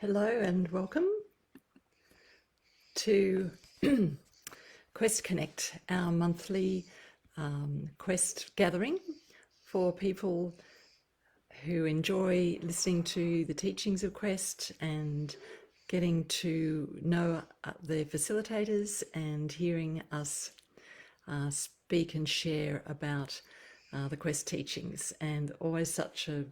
Hello and welcome to Quest Connect, our monthly Quest gathering for people who enjoy listening to the teachings of Quest and getting to know the facilitators and hearing us speak and share about the Quest teachings. And always such a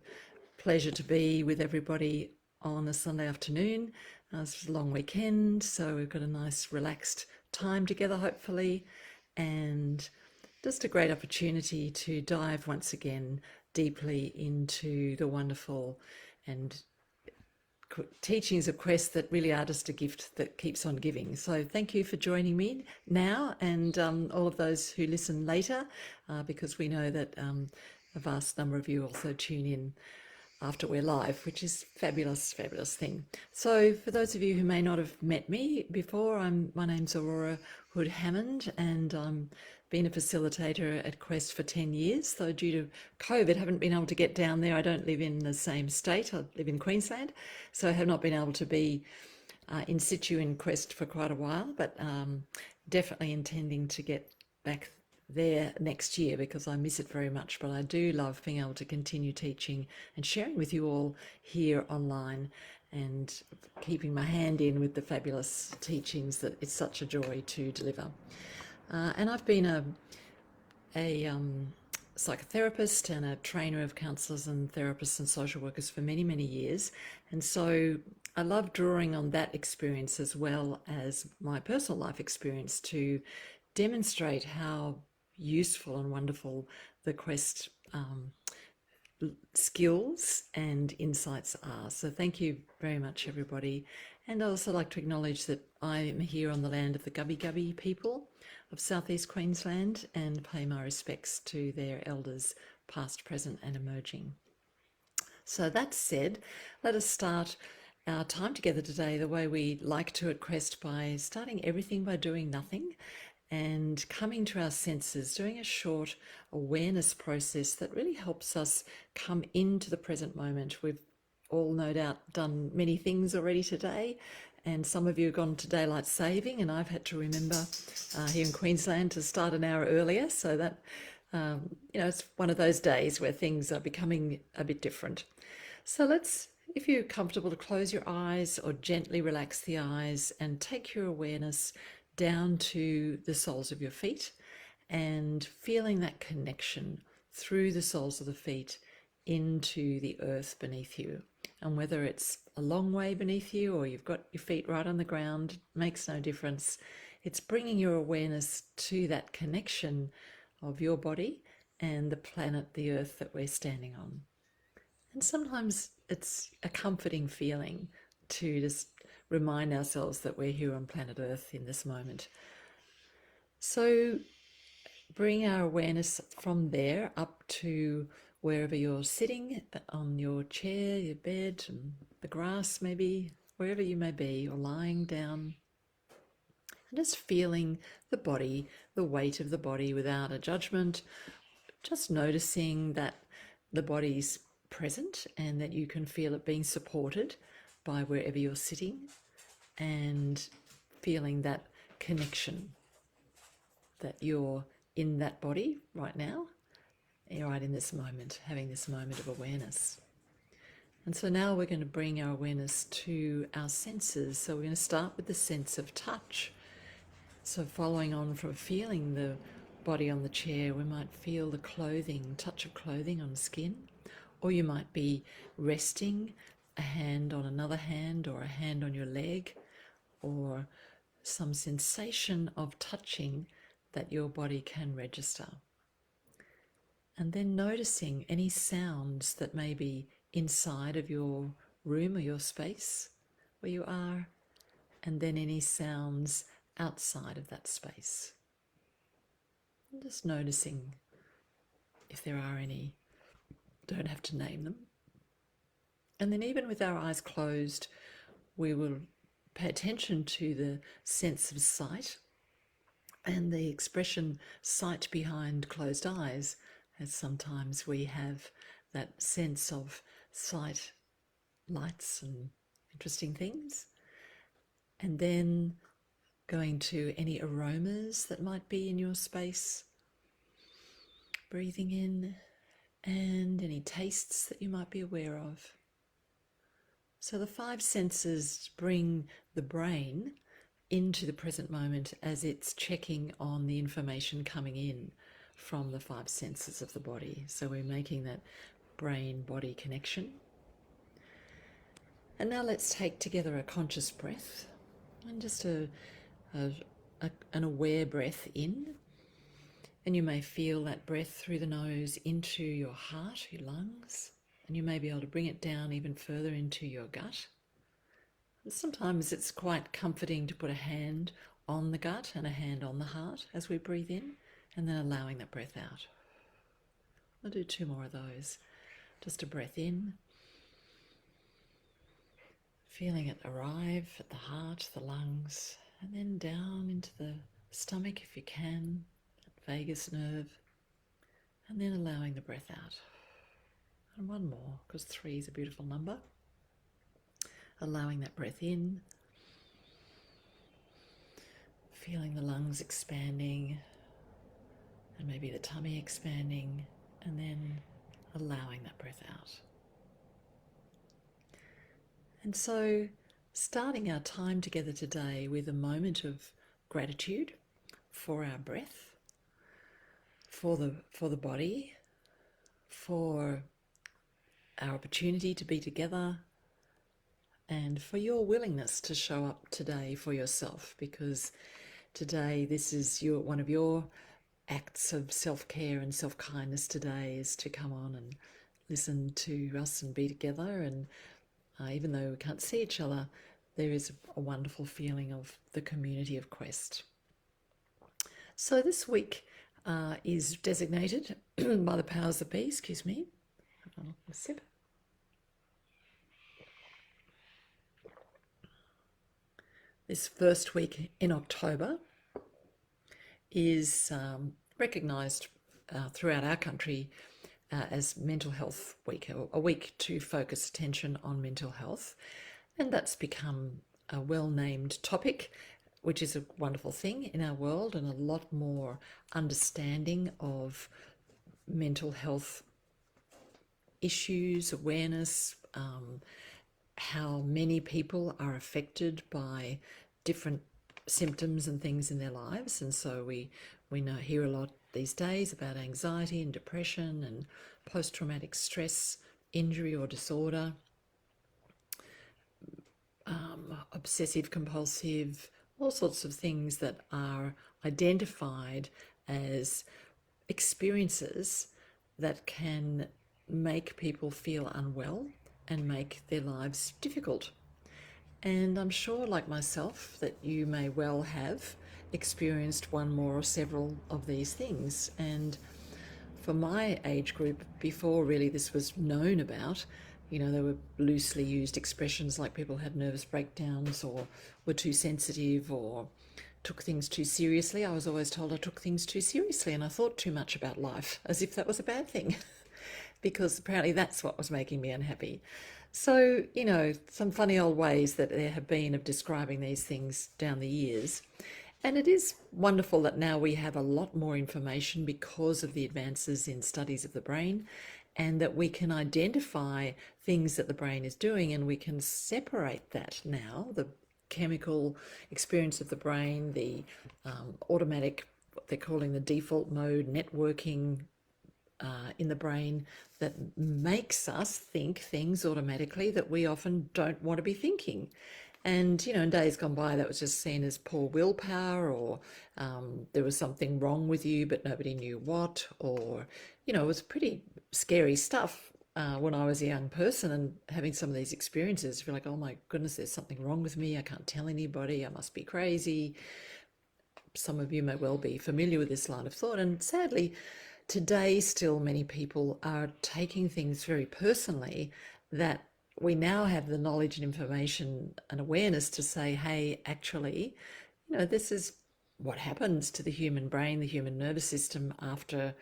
pleasure to be with everybody on a Sunday afternoon. It's a long weekend, so we've got a nice relaxed time together, hopefully, and just a great opportunity to dive once again deeply into the wonderful and teachings of Quest that really are just a gift that keeps on giving. So thank you for joining me now, and all of those who listen later, because we know that a vast number of you also tune in after we're live, which is fabulous thing. So for those of you who may not have met me before, my name's Aurora Hammond, and I'm been a facilitator at Quest for 10 years. So due to COVID, haven't been able to get down there. I don't live in the same state. I live in Queensland, so I have not been able to be in situ in Quest for quite a while, but definitely intending to get back there next year because I miss it very much. But I do love being able to continue teaching and sharing with you all here online and keeping my hand in with the fabulous teachings that it's such a joy to deliver. And I've been a psychotherapist and a trainer of counsellors and therapists and social workers for many years, and so I love drawing on that experience as well as my personal life experience to demonstrate how useful and wonderful the Quest skills and insights are. So thank you very much, everybody. And I'd also like to acknowledge that I am here on the land of the Gubbi people of southeast Queensland and pay my respects to their elders, past, present and emerging. So that said, let us start our time together today the way we like to at Quest, by starting everything by doing nothing and coming to our senses, doing a short awareness process that really helps us come into the present moment. We've all no doubt done many things already today, and some of you have gone to daylight saving, and I've had to remember here in Queensland to start an hour earlier, so that it's one of those days where things are becoming a bit different. So let's, if you're comfortable, to close your eyes or gently relax the eyes and take your awareness down to the soles of your feet and feeling that connection through the soles of the feet into the earth beneath you. And whether it's a long way beneath you or you've got your feet right on the ground, makes no difference. It's bringing your awareness to that connection of your body and the planet, the earth that we're standing on. And sometimes it's a comforting feeling to just remind ourselves that we're here on planet Earth in this moment. So bring our awareness from there up to wherever you're sitting, on your chair, your bed, the grass maybe, wherever you may be, or lying down. And just feeling the body, the weight of the body without a judgment, just noticing that the body's present and that you can feel it being supported by wherever you're sitting, and feeling that connection that you're in that body right now, right in this moment, having this moment of awareness. And so now we're going to bring our awareness to our senses. So we're going to start with the sense of touch. So following on from feeling the body on the chair, we might feel the clothing, touch of clothing on skin, or you might be resting a hand on another hand or a hand on your leg, or some sensation of touching that your body can register. And then noticing any sounds that may be inside of your room or your space where you are, and then any sounds outside of that space. And just noticing if there are any. Don't have to name them. And then even with our eyes closed, we will pay attention to the sense of sight and the expression sight behind closed eyes, as sometimes we have that sense of sight, lights and interesting things. And then going to any aromas that might be in your space, breathing in, and any tastes that you might be aware of. So the five senses bring the brain into the present moment as it's checking on the information coming in from the five senses of the body. So we're making that brain-body connection. And now let's take together a conscious breath and just an aware breath in. And you may feel that breath through the nose into your heart, your lungs, and you may be able to bring it down even further into your gut. And sometimes it's quite comforting to put a hand on the gut and a hand on the heart as we breathe in, and then allowing that breath out. I'll do 2 more of those. Just a breath in, feeling it arrive at the heart, the lungs, and then down into the stomach if you can, vagus nerve, and then allowing the breath out. And 1 more, because 3 is a beautiful number. Allowing that breath in, feeling the lungs expanding, and maybe the tummy expanding, and then allowing that breath out. And so, starting our time together today with a moment of gratitude for our breath, for the body, for our opportunity to be together, and for your willingness to show up today for yourself, because today this is one of your acts of self-care and self-kindness today, is to come on and listen to us and be together. And even though we can't see each other, there is a wonderful feeling of the community of Quest. So this week is designated by the powers that be, excuse me, a sip. This first week in October is recognised throughout our country as Mental Health Week, a week to focus attention on mental health. And that's become a well-named topic, which is a wonderful thing in our world, and a lot more understanding of mental health issues, awareness, how many people are affected by different symptoms and things in their lives. And so we hear a lot these days about anxiety and depression and post-traumatic stress, injury or disorder, obsessive compulsive, all sorts of things that are identified as experiences that can make people feel unwell and make their lives difficult. And I'm sure, like myself, that you may well have experienced one more or several of these things. And for my age group, before really this was known about, there were loosely used expressions like people had nervous breakdowns or were too sensitive or took things too seriously. I was always told I took things too seriously and I thought too much about life, as if that was a bad thing, because apparently that's what was making me unhappy. So, some funny old ways that there have been of describing these things down the years. And it is wonderful that now we have a lot more information because of the advances in studies of the brain, and that we can identify things that the brain is doing, and we can separate that now, the chemical experience of the brain, the automatic, what they're calling the default mode networking in the brain, that makes us think things automatically that we often don't want to be thinking. And, in days gone by, that was just seen as poor willpower, or there was something wrong with you, but nobody knew what, or, it was pretty scary stuff when I was a young person and having some of these experiences. You're like, oh my goodness, there's something wrong with me. I can't tell anybody. I must be crazy. Some of you may well be familiar with this line of thought. And sadly, today still many people are taking things very personally, that we now have the knowledge and information and awareness to say, hey, actually, this is what happens to the human brain, the human nervous system after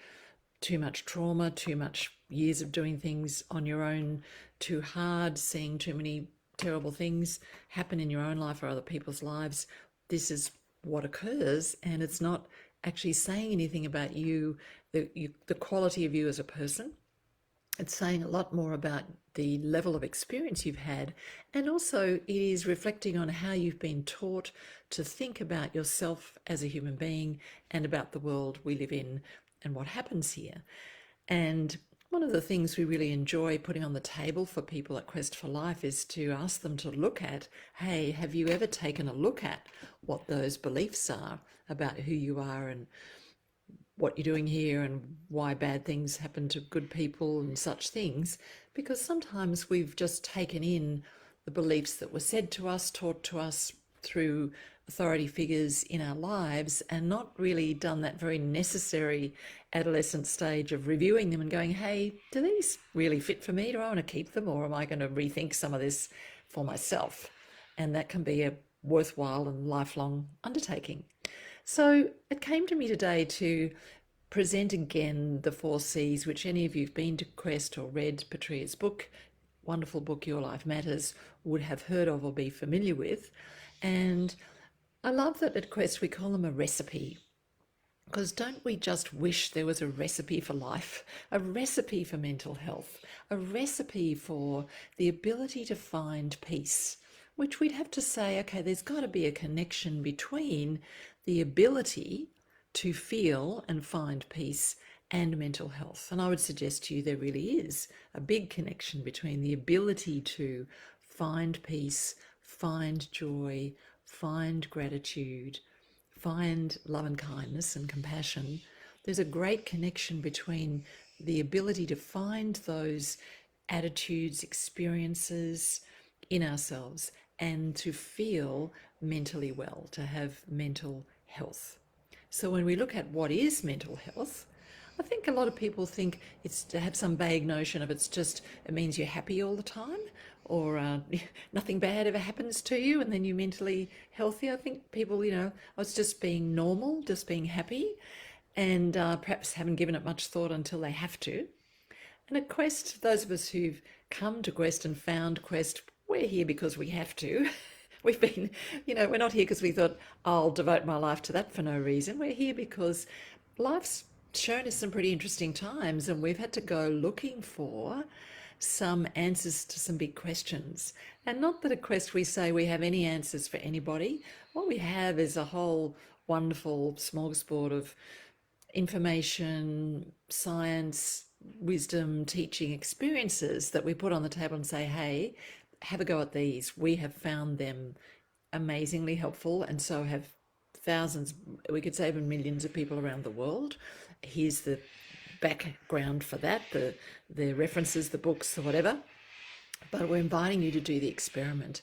too much trauma, too much years of doing things on your own, too hard, seeing too many terrible things happen in your own life or other people's lives, this is what occurs, and it's not actually saying anything about you, the quality of you as a person. It's saying a lot more about the level of experience you've had, and also it is reflecting on how you've been taught to think about yourself as a human being and about the world we live in and what happens here. And one of the things we really enjoy putting on the table for people at Quest for Life is to ask them to look at, hey, have you ever taken a look at what those beliefs are about who you are and what you're doing here and why bad things happen to good people and such things? Because sometimes we've just taken in the beliefs that were said to us, taught to us through authority figures in our lives, and not really done that very necessary adolescent stage of reviewing them and going, hey, do these really fit for me? Do I want to keep them, or am I going to rethink some of this for myself? And that can be a worthwhile and lifelong undertaking. So it came to me today to present again the 4Cs, which any of you who've been to Quest or read Patria's book, wonderful book, Your Life Matters, would have heard of or be familiar with. And I love that at Quest we call them a recipe, because don't we just wish there was a recipe for life, a recipe for mental health, a recipe for the ability to find peace, which we'd have to say, okay, there's got to be a connection between the ability to feel and find peace and mental health. And I would suggest to you there really is a big connection between the ability to find peace, find joy, find gratitude, find love and kindness and compassion. There's a great connection between the ability to find those attitudes, experiences in ourselves, and to feel mentally well, to have mental health. So when we look at what is mental health, I think a lot of people think it's to have some vague notion of it means you're happy all the time, or nothing bad ever happens to you and then you're mentally healthy. I think people, it's just being normal, just being happy, and perhaps haven't given it much thought until they have to. And at Quest, those of us who've come to Quest and found Quest, we're here because we have to. We've been, we're not here because we thought, I'll devote my life to that for no reason. We're here because life's shown us some pretty interesting times, and we've had to go looking for some answers to some big questions. And not that at Quest we say we have any answers for anybody. What we have is a whole wonderful smorgasbord of information, science, wisdom, teaching experiences that we put on the table and say, hey, have a go at these. We have found them amazingly helpful, and so have thousands, we could say even millions of people around the world. Here's the background for that, the references, the books, the whatever. But we're inviting you to do the experiment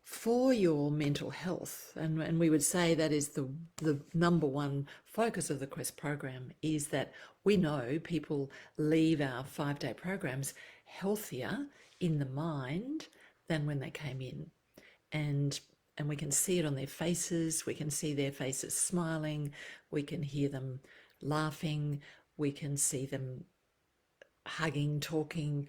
for your mental health. And we would say that is the number one focus of the Quest program, is that we know people leave our 5-day programs healthier in the mind than when they came in. And we can see it on their faces. We can see their faces smiling. We can hear them laughing. We can see them hugging, talking,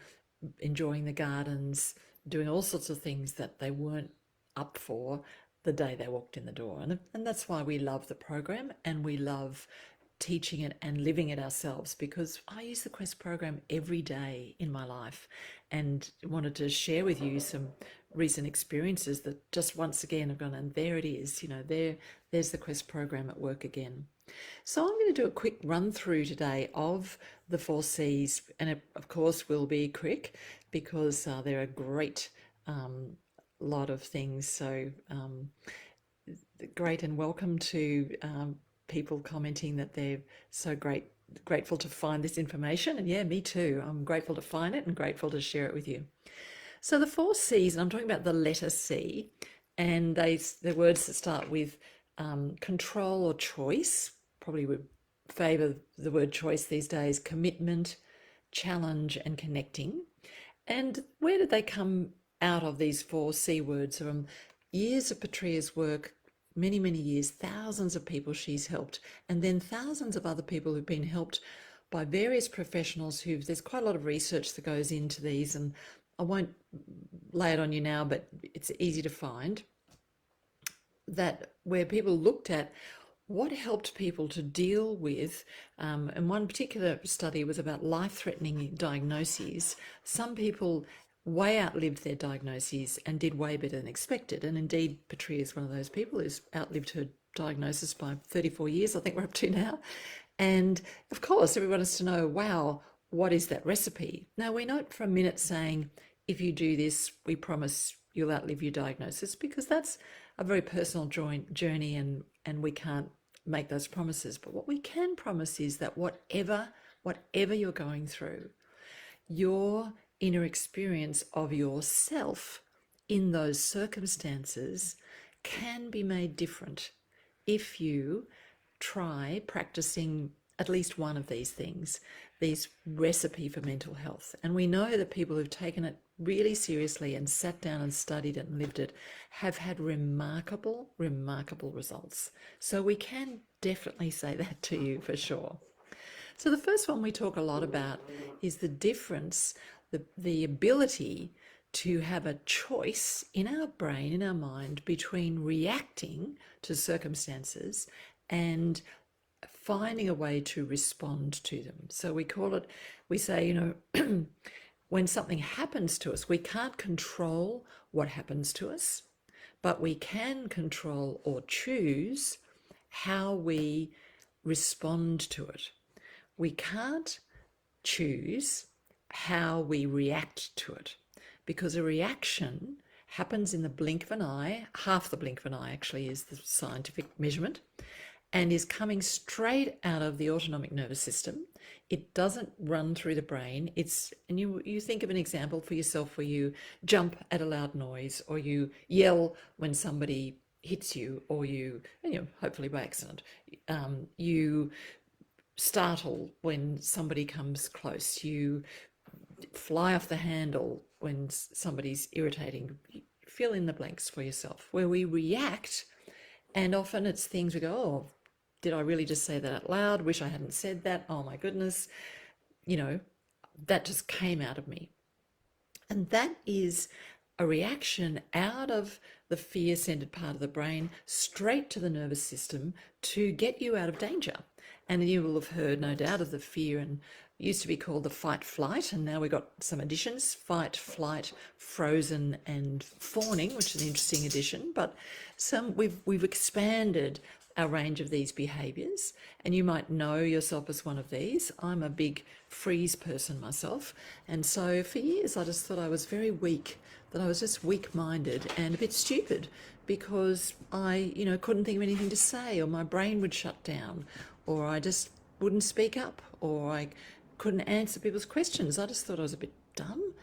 enjoying the gardens, doing all sorts of things that they weren't up for the day they walked in the door. And that's why we love the program, and we love teaching it and living it ourselves, because I use the Quest program every day in my life, and wanted to share with you some recent experiences that just once again have gone, and there it is, there's the Quest program at work again. So I'm going to do a quick run through today of the 4Cs, and it of course will be quick because they're a great lot of things. So great, and welcome to people commenting that they're so grateful to find this information. And yeah, me too. I'm grateful to find it and grateful to share it with you. So the 4Cs, and I'm talking about the letter C, and they're words that start with control or choice. Probably would favour the word choice these days. Commitment, challenge, and connecting. And where did they come out of, these 4C words? From years of Patria's work, many, many years, thousands of people she's helped, and then thousands of other people who've been helped by various professionals there's quite a lot of research that goes into these, and I won't lay it on you now, but it's easy to find, that where people looked at what helped people to deal with, and one particular study was about life-threatening diagnoses. Some people way outlived their diagnoses and did way better than expected. And indeed, Patria is one of those people who's outlived her diagnosis by 34 years, I think we're up to now. And of course, everyone has to know, wow, what is that recipe? Now, we're not for a minute saying, if you do this, we promise you'll outlive your diagnosis, because that's a very personal journey, and we can't make those promises. But what we can promise is that whatever you're going through, your inner experience of yourself in those circumstances can be made different if you try practicing at least one of these things, these recipe for mental health. And we know that people who've taken it really seriously and sat down and studied it and lived it have had remarkable results. So we can definitely say that to you for sure. So the first one we talk a lot about is the difference, the ability to have a choice in our brain, in our mind, between reacting to circumstances and finding a way to respond to them. So we say, when something happens to us, we can't control what happens to us, but we can control or choose how we respond to it. We can't choose how we react to it, because a reaction happens in the blink of an eye. Half the blink of an eye actually is the scientific measurement, and is coming straight out of the autonomic nervous system. It doesn't run through the brain. And you think of an example for yourself where you jump at a loud noise, or you yell when somebody hits you, or you hopefully by accident, you startle when somebody comes close, you fly off the handle when somebody's irritating. Fill in the blanks for yourself where we react. And often it's things we go, oh, did I really just say that out loud? Wish I hadn't said that. Oh my goodness. That just came out of me. And that is a reaction out of the fear-centered part of the brain straight to the nervous system to get you out of danger. And you will have heard, no doubt, of the fear, and it used to be called the fight-flight, and now we've got some additions: fight, flight, frozen, and fawning, which is an interesting addition. But we've expanded our range of these behaviours, and you might know yourself as one of these. I'm a big freeze person myself, and so for years I just thought I was very weak, that I was just weak-minded and a bit stupid, because I couldn't think of anything to say, or my brain would shut down, or I just wouldn't speak up, or I couldn't answer people's questions. I just thought I was a bit dumb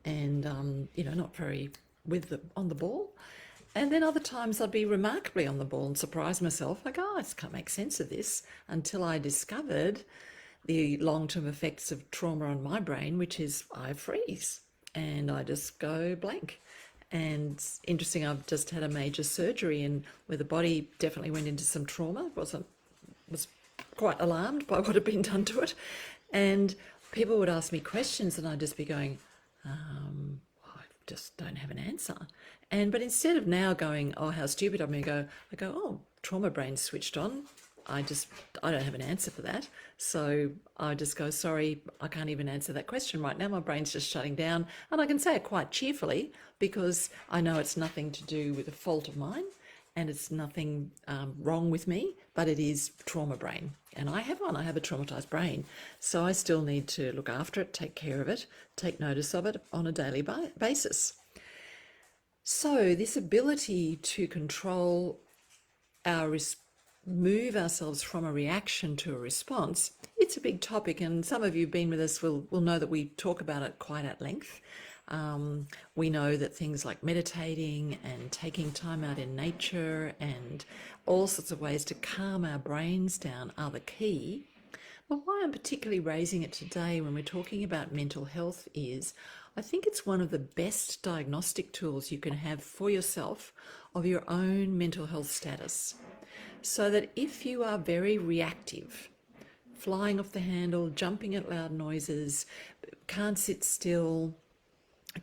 and not very on the ball. And then other times I'd be remarkably on the ball and surprise myself, like, oh, I just can't make sense of this, until I discovered the long-term effects of trauma on my brain, which is I freeze and I just go blank. And it's interesting, I've just had a major surgery, and where the body definitely went into some trauma, was quite alarmed by what had been done to it. And people would ask me questions and I'd just be going, I just don't have an answer. But instead of now going, oh, how stupid I'm going to I go, oh, trauma brain switched on. I don't have an answer for that. So I just go, sorry, I can't even answer that question right now. My brain's just shutting down. And I can say it quite cheerfully, because I know it's nothing to do with a fault of mine, and it's nothing wrong with me, but it is trauma brain. And I have one. I have a traumatized brain. So I still need to look after it, take care of it, take notice of it on a daily basis. So this ability to control move ourselves from a reaction to a response, it's a big topic, and some of you who've been with us will know that we talk about it quite at length. We know that things like meditating and taking time out in nature and all sorts of ways to calm our brains down are the key. But why I'm particularly raising it today when we're talking about mental health is I think it's one of the best diagnostic tools you can have for yourself of your own mental health status. So that if you are very reactive, flying off the handle, jumping at loud noises, can't sit still,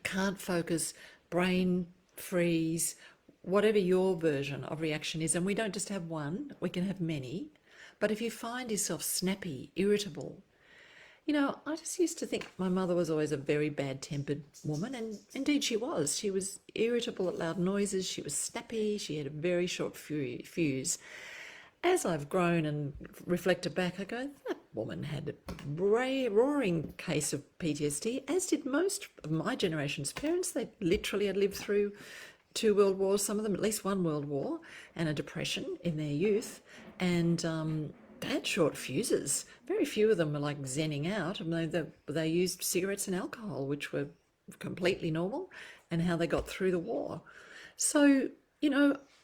can't focus, brain freeze, whatever your version of reaction is. And we don't just have one, we can have many. But if you find yourself snappy, irritable, I just used to think my mother was always a very bad-tempered woman, and indeed she was. She was irritable at loud noises, she was snappy, she had a very short fuse. As I've grown and reflected back, I go, that woman had a roaring case of PTSD, as did most of my generation's parents. They literally had lived through 2 world wars, some of them at least 1 world war, and a depression in their youth. And they had short fuses. Very few of them were like zenning out. I mean, they used cigarettes and alcohol, which were completely normal, and how they got through the war. So,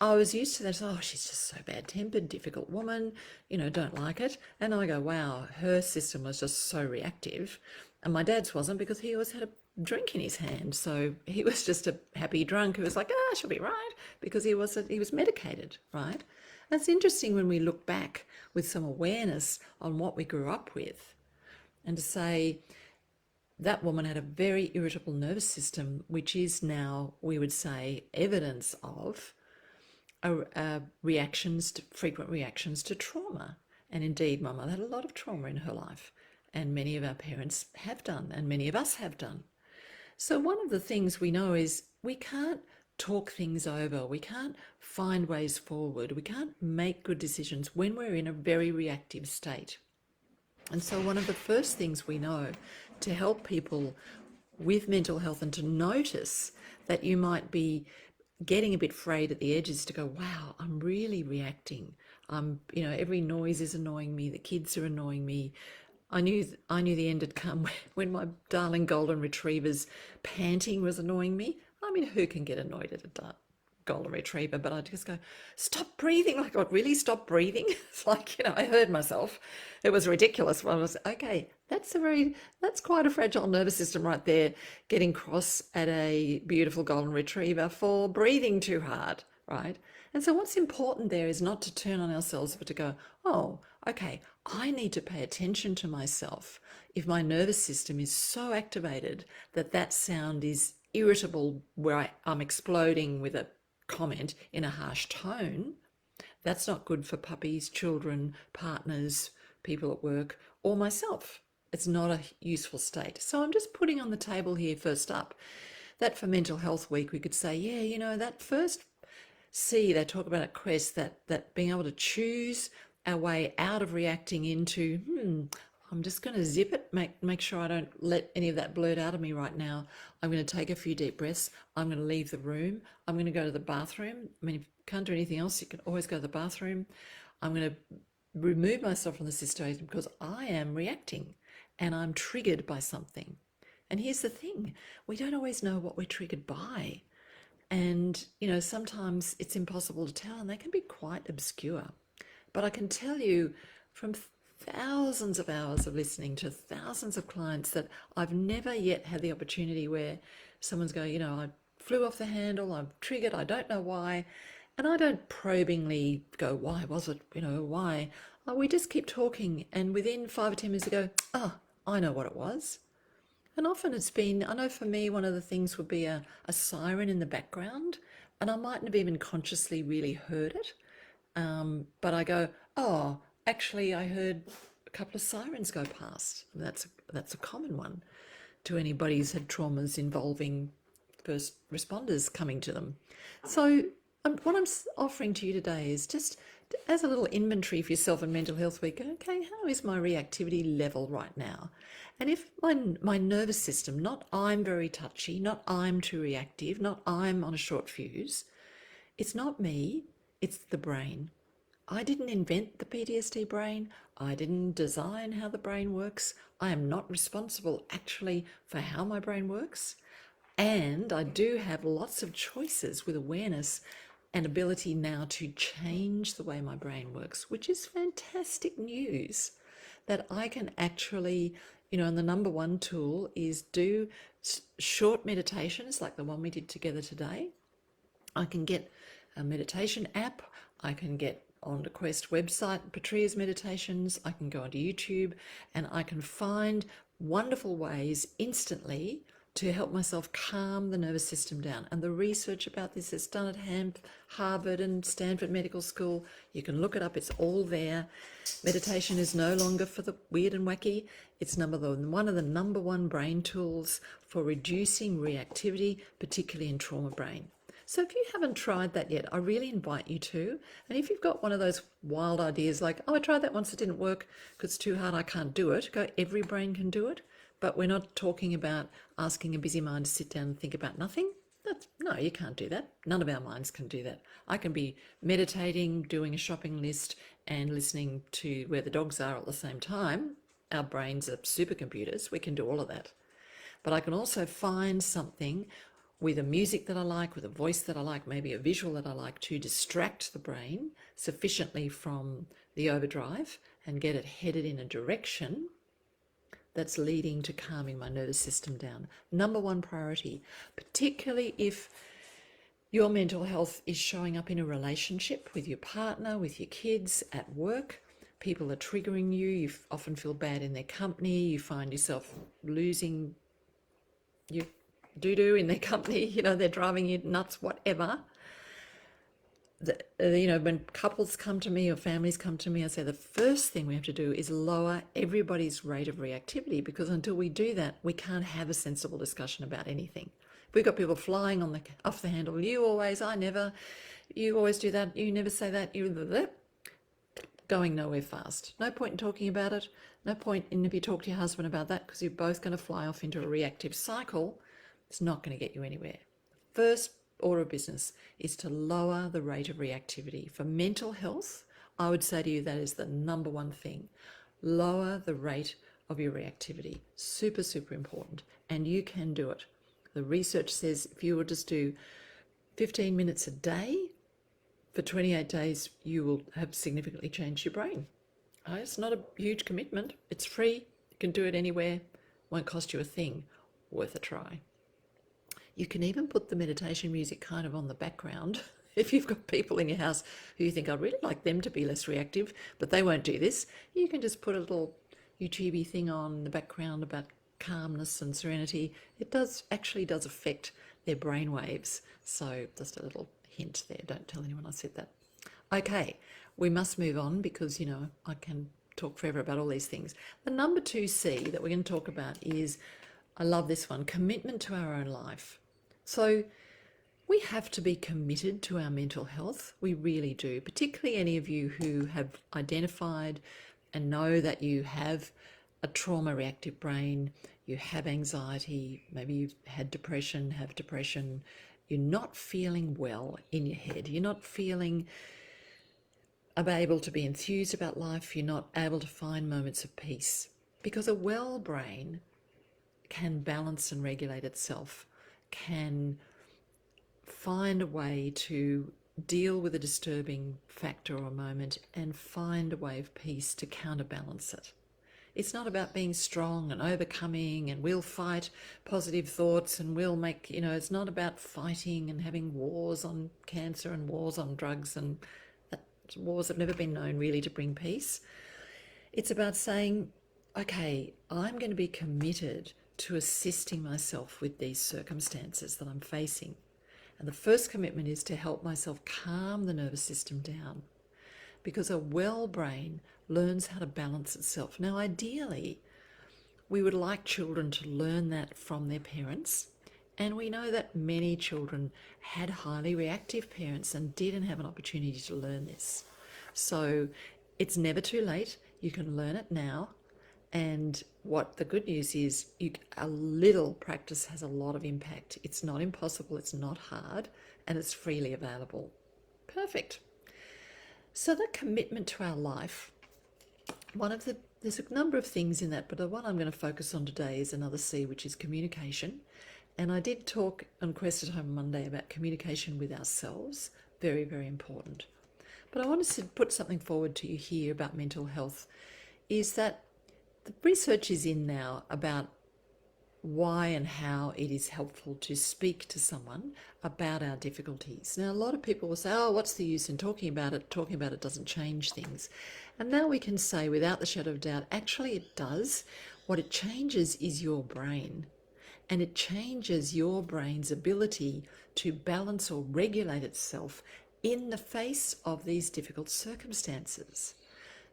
I was used to that. Oh, she's just so bad-tempered, difficult woman, don't like it. And I go, wow, her system was just so reactive. And my dad's wasn't, because he always had a drink in his hand. So he was just a happy drunk who was like, she'll be right, because he was medicated, right? And it's interesting when we look back with some awareness on what we grew up with, and to say that woman had a very irritable nervous system, which is now, we would say, evidence of frequent reactions to trauma. And indeed, my mother had a lot of trauma in her life, and many of our parents have done, and many of us have done. So one of the things we know is we can't talk things over, we can't find ways forward, we can't make good decisions when we're in a very reactive state. And so one of the first things we know to help people with mental health, and to notice that you might be getting a bit frayed at the edges, to go, wow, I'm really reacting. Every noise is annoying me. The kids are annoying me. I knew the end had come when my darling golden retriever's panting was annoying me. I mean, who can get annoyed at a golden retriever? But I just go, stop breathing. Like, what, really stop breathing? It's like, I heard myself. It was ridiculous. I was, okay, that's quite a fragile nervous system right there, getting cross at a beautiful golden retriever for breathing too hard, right? And so what's important there is not to turn on ourselves, but to go, oh, okay, I need to pay attention to myself. If my nervous system is so activated that sound is irritable, where I'm exploding with a comment in a harsh tone, that's not good for puppies, children, partners, people at work, or myself. It's not a useful state. So I'm just putting on the table here, first up, that for Mental Health Week, we could say, yeah, that first C they talk about at Quest, that being able to choose our way out of reacting into, I'm just going to zip it, make sure I don't let any of that blurt out of me right now. I'm going to take a few deep breaths. I'm going to leave the room. I'm going to go to the bathroom. I mean, if you can't do anything else, you can always go to the bathroom. I'm going to remove myself from the situation because I am reacting and I'm triggered by something. And here's the thing, we don't always know what we're triggered by. And, sometimes it's impossible to tell, and they can be quite obscure. But I can tell you from thousands of hours of listening to thousands of clients that I've never yet had the opportunity where someone's going, I flew off the handle, I'm triggered, I don't know why. And I don't probingly go, why was it, why? We just keep talking, and within 5 or 10 minutes ago, I know what it was. And often it's been, I know for me, one of the things would be a siren in the background, and I mightn't have even consciously really heard it. But I go, actually I heard a couple of sirens go past. And that's a common one to anybody who's had traumas involving first responders coming to them. So what I'm offering to you today is just as a little inventory for yourself in Mental Health Week. Okay, how is my reactivity level right now? And if my nervous system, not I'm very touchy, not I'm too reactive, not I'm on a short fuse, it's not me, it's the brain. I didn't invent the PTSD brain. I didn't design how the brain works. I am not responsible actually for how my brain works. And I do have lots of choices with awareness and ability now to change the way my brain works, which is fantastic news, that I can actually, and the number one tool is do short meditations like the one we did together today. I can get a meditation app. I can get on the Quest website, Patria's Meditations. I can go onto YouTube and I can find wonderful ways instantly to help myself calm the nervous system down. And the research about this is done at Harvard and Stanford Medical School. You can look it up, it's all there. Meditation is no longer for the weird and wacky. It's one of the number one brain tools for reducing reactivity, particularly in trauma brain. So if you haven't tried that yet, I really invite you to. And if you've got one of those wild ideas like, oh, I tried that once, it didn't work because it's too hard, I can't do it, go, every brain can do it. But we're not talking about asking a busy mind to sit down and think about nothing. No, you can't do that. None of our minds can do that. I can be meditating, doing a shopping list, and listening to where the dogs are at the same time. Our brains are supercomputers. We can do all of that. But I can also find something with a music that I like, with a voice that I like, maybe a visual that I like, to distract the brain sufficiently from the overdrive and get it headed in a direction that's leading to calming my nervous system down. Number one priority, particularly if your mental health is showing up in a relationship with your partner, with your kids, at work. People are triggering you. You often feel bad in their company. You find yourself losing your doo-doo in their company. You know, they're driving you nuts, whatever. When couples come to me or families come to me, I say the first thing we have to do is lower everybody's rate of reactivity, because until we do that, we can't have a sensible discussion about anything. If we've got people flying off the handle, you always, I never, you always do that, you never say that, going nowhere fast. No point in talking about it. No point in if you talk to your husband about that, because you're both going to fly off into a reactive cycle. It's not going to get you anywhere. First order of business is to lower the rate of reactivity. For mental health, I would say to you that is the number one thing. Lower the rate of your reactivity. Super, super important. And you can do it. The research says if you will just do 15 minutes a day for 28 days, you will have significantly changed your brain. It's not a huge commitment. It's free. You can do it anywhere. Won't cost you a thing. Worth a try. You can even put the meditation music kind of on the background. If you've got people in your house who you think, I'd really like them to be less reactive, but they won't do this, you can just put a little YouTube thing on in the background about calmness and serenity. It actually does affect their brain waves. So just a little hint there. Don't tell anyone I said that. Okay, we must move on because, I can talk forever about all these things. The number 2C that we're going to talk about is, I love this one, commitment to our own life. So we have to be committed to our mental health. We really do, particularly any of you who have identified and know that you have a trauma reactive brain, you have anxiety, maybe you've had depression, you're not feeling well in your head, you're not feeling able to be enthused about life, you're not able to find moments of peace, because a well brain can balance and regulate itself, can find a way to deal with a disturbing factor or moment and find a way of peace to counterbalance it. It's not about being strong and overcoming and we'll fight positive thoughts and we'll make, it's not about fighting and having wars on cancer and wars on drugs, and wars have never been known really to bring peace. It's about saying, okay, I'm going to be committed to assisting myself with these circumstances that I'm facing. And the first commitment is to help myself calm the nervous system down, because a well brain learns how to balance itself. Now, ideally, we would like children to learn that from their parents. And we know that many children had highly reactive parents and didn't have an opportunity to learn this. So it's never too late. You can learn it now. And what the good news is, a little practice has a lot of impact. It's not impossible, it's not hard, and it's freely available. Perfect. So that commitment to our life, there's a number of things in that, but the one I'm going to focus on today is another C, which is communication. And I did talk on Quest at Home Monday about communication with ourselves. Very, very important. But I wanted to put something forward to you here about mental health, is that the research is in now about why and how it is helpful to speak to someone about our difficulties. Now, a lot of people will say, oh, what's the use in talking about it? Talking about it doesn't change things. And now we can say without the shadow of doubt, actually it does. What it changes is your brain. and it changes your brain's ability to balance or regulate itself in the face of these difficult circumstances.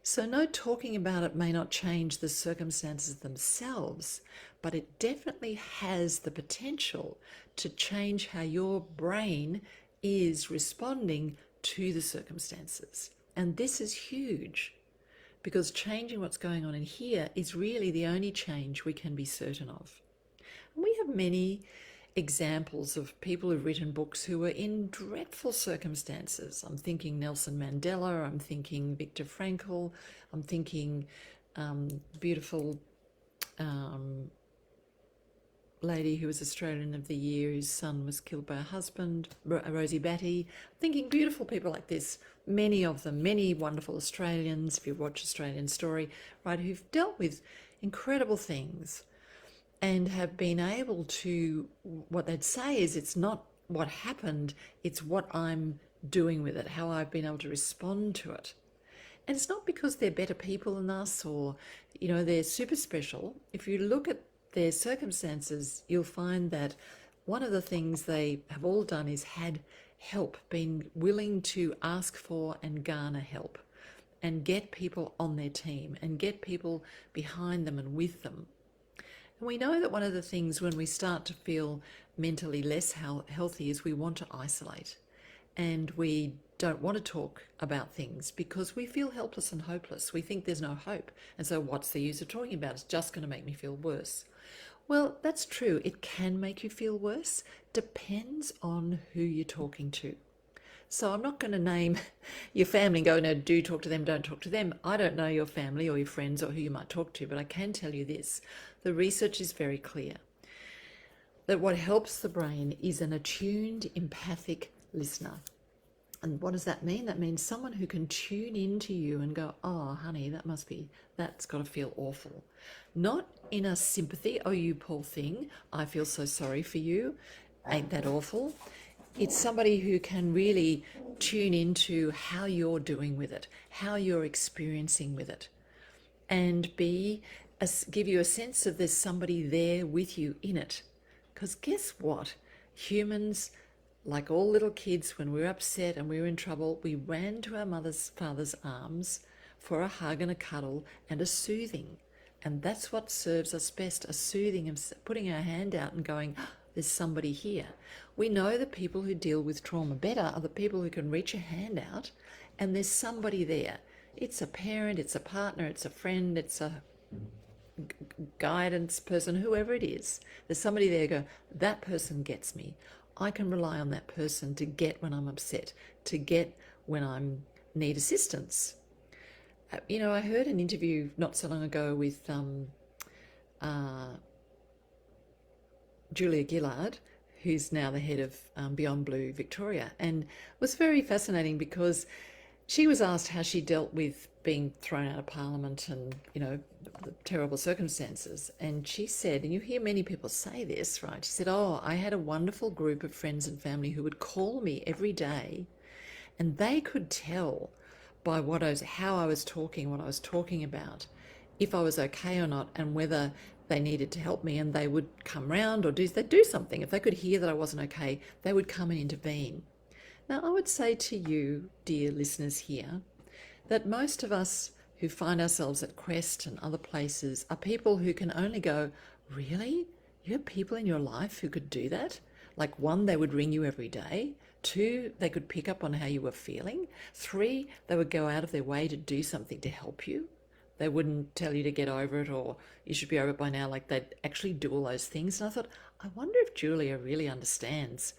So no talking about it may not change the circumstances themselves, but it definitely has the potential to change how your brain is responding to the circumstances. And this is huge, because changing what's going on in here is really the only change we can be certain of. And we have many examples of people who've written books who were in dreadful circumstances. I'm thinking Nelson Mandela, I'm thinking Viktor Frankl, I'm thinking beautiful lady who was Australian of the Year, whose son was killed by her husband, Rosie Batty. I'm thinking beautiful people like this, many of them, many wonderful Australians, if you watch Australian Story, right, who've dealt with incredible things and have been able to, what they'd say is, it's not what happened, it's what I'm doing with it, how I've been able to respond to it. And it's not because they're better people than us or, you know, they're super special. If you look at their circumstances, you'll find that one of the things they have all done is had help, been willing to ask for and garner help and get people on their team and get people behind them and with them. And we know that one of the things when we start to feel mentally less healthy is we want to isolate, and we don't want to talk about things because we feel helpless and hopeless. We think there's no hope. And so what's the use of talking about it? It's just going to make me feel worse. Well, that's true. It can make you feel worse. Depends on who you're talking to. So I'm not going to name your family and go, no, do talk to them, don't talk to them. I don't know your family or your friends or who you might talk to, but I can tell you this. The research is very clear that what helps the brain is an attuned, empathic listener. And what does that mean? That means someone who can tune into you and go, oh, honey, that's got to feel awful. Not in a sympathy, oh, you poor thing, I feel so sorry for you, ain't that awful? It's somebody who can really tune into how you're doing with it, how you're experiencing with it, and give you a sense of there's somebody there with you in it. Because guess what? Humans, like all little kids, when we were upset and we were in trouble, we ran to our father's arms for a hug and a cuddle and a soothing. And that's what serves us best, a soothing and putting our hand out and going, oh, there's somebody here. We know the people who deal with trauma better are the people who can reach a hand out and there's somebody there. It's a parent, it's a partner, it's a friend, it's a guidance person, whoever it is. There's somebody there who go, that person gets me. I can rely on that person to get when I'm upset, to get when I need assistance. You know, I heard an interview not so long ago with Julia Gillard, who's now the head of Beyond Blue Victoria, and it was very fascinating because she was asked how she dealt with being thrown out of Parliament and, you know, the terrible circumstances. And she said, and you hear many people say this, right? She said, oh, I had a wonderful group of friends and family who would call me every day and they could tell by how I was talking, what I was talking about, if I was okay or not, and whether they needed to help me, and they would come round or they'd do something. If they could hear that I wasn't okay, they would come and intervene. Now, I would say to you, dear listeners here, that most of us who find ourselves at Quest and other places are people who can only go, really? You have people in your life who could do that? Like, 1, they would ring you every day. 2, they could pick up on how you were feeling. 3, they would go out of their way to do something to help you. They wouldn't tell you to get over it or you should be over it by now. Like, they'd actually do all those things. And I thought, I wonder if Julia really understands